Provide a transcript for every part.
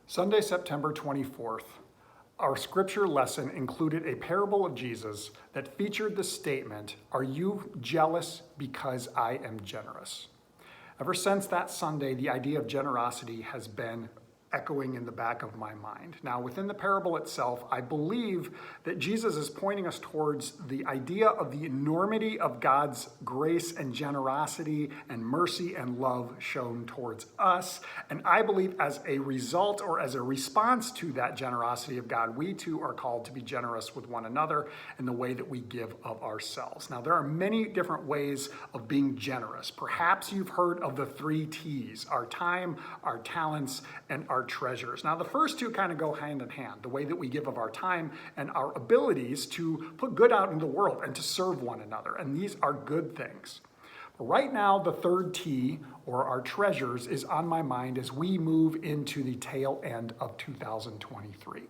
Sunday, September 24th, our scripture lesson included a parable of Jesus that featured the statement, "Are you jealous because I am generous?" Ever since that Sunday, the idea of generosity has been echoing in the back of my mind. Now, within the parable itself, I believe that Jesus is pointing us towards the idea of the enormity of God's grace and generosity and mercy and love shown towards us. And I believe as a result or as a response to that generosity of God, we too are called to be generous with one another in the way that we give of ourselves. Now, there are many different ways of being generous. Perhaps you've heard of the 3 T's: our time, our talents, and our treasures. Now, the first two kind of go hand in hand, the way that we give of our time and our abilities to put good out in the world and to serve one another. And these are good things. But right now, the 3rd T, or our treasures, is on my mind as we move into the tail end of 2023.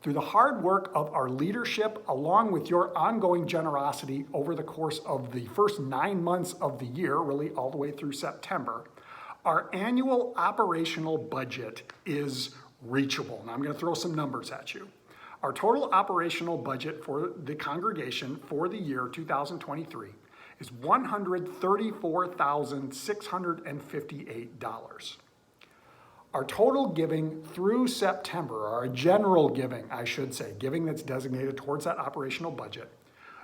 Through the hard work of our leadership, along with your ongoing generosity over the course of the first 9 months of the year, really all the way through September, our annual operational budget is reachable. Now I'm going to throw some numbers at you. Our total operational budget for the congregation for the year 2023 is $134,658. Our total giving through September, our general giving, I should say, giving that's designated towards that operational budget,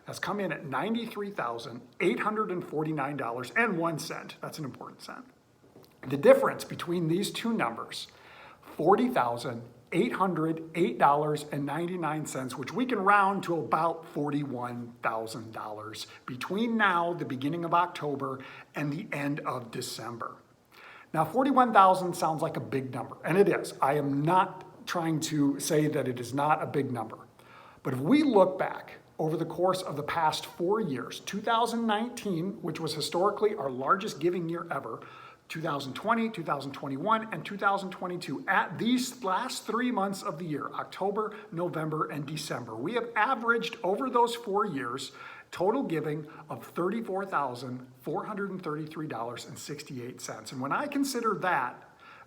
has come in at $93,849.01. That's an important cent. The difference between these two numbers, $40,808.99, which we can round to about $41,000 between now, the beginning of October, and the end of December. Now, 41,000 sounds like a big number, and it is. I am not trying to say that it is not a big number. But if we look back over the course of the past 4 years, 2019, which was historically our largest giving year ever, 2020, 2021, and 2022, at these last 3 months of the year, October, November, and December, we have averaged over those 4 years total giving of $34,433.68. And when I consider that,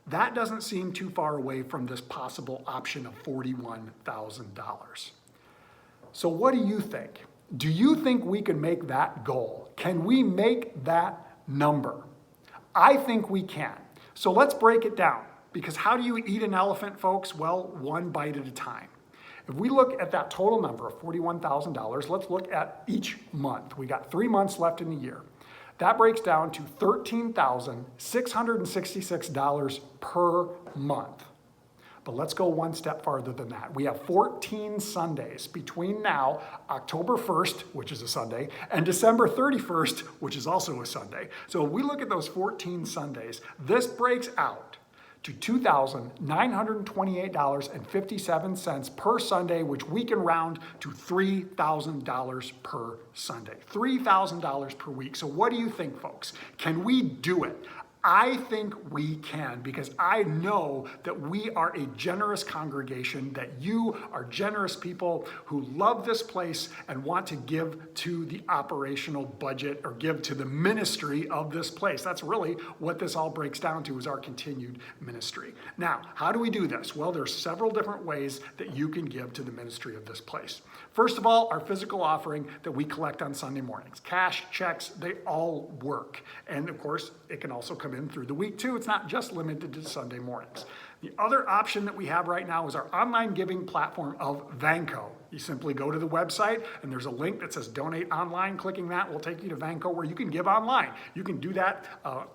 that doesn't seem too far away from this possible option of $41,000. So what do you think? Do you think we can make that goal? Can we make that number? I think we can. So let's break it down, because how do you eat an elephant, folks? Well, one bite at a time. If we look at that total number of $41,000, let's look at each month. We got 3 months left in the year. That breaks down to $13,666 per month. But let's go one step farther than that. We have 14 Sundays between now, October 1st, which is a Sunday, and December 31st, which is also a Sunday. So if we look at those 14 Sundays, this breaks out to $2,928.57 per Sunday, which we can round to $3,000 per Sunday. $3,000 per week. So what do you think, folks? Can we do it? I think we can, because I know that we are a generous congregation, that you are generous people who love this place and want to give to the operational budget or give to the ministry of this place. That's really what this all breaks down to, is our continued ministry. Now, how do we do this? Well, there's several different ways that you can give to the ministry of this place. First of all, our physical offering that we collect on Sunday mornings. Cash, checks, they all work. And of course, it can also come in through the week too. It's not just limited to Sunday mornings. The other option that we have right now is our online giving platform of Vanco. You simply go to the website and there's a link that says donate online. Clicking that will take you to Vanco, where you can give online. You can do that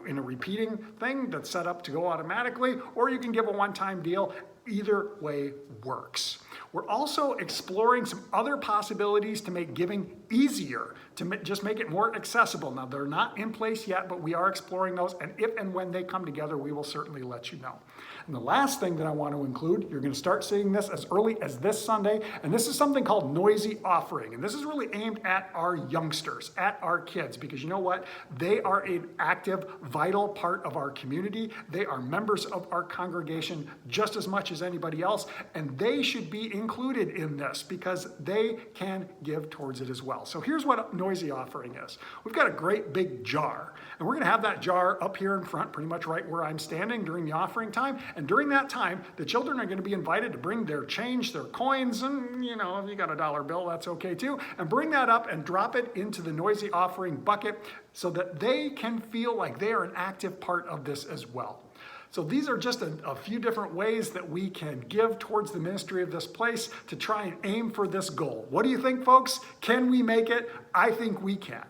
in a repeating thing that's set up to go automatically, or you can give a one-time deal. Either way works. We're also exploring some other possibilities to make giving easier, to just make it more accessible. Now, they're not in place yet, but we are exploring those, and if and when they come together, we will certainly let you know. And the last thing that I want to include, you're going to start seeing this as early as this Sunday, and this is something called Noisy Offering. And this is really aimed at our youngsters, at our kids, because you know what? They are an active, vital part of our community. They are members of our congregation just as much as anybody else, and they should be included in this because they can give towards it as well. So here's what Noisy Offering is. We've got a great big jar, and we're going to have that jar up here in front, pretty much right where I'm standing during the offering time. time. And during that time, the children are going to be invited to bring their change, their coins, and if you got a dollar bill, that's okay too. And bring that up and drop it into the noisy offering bucket so that they can feel like they are an active part of this as well. So these are just a few different ways that we can give towards the ministry of this place to try and aim for this goal. What do you think, folks? Can we make it? I think we can.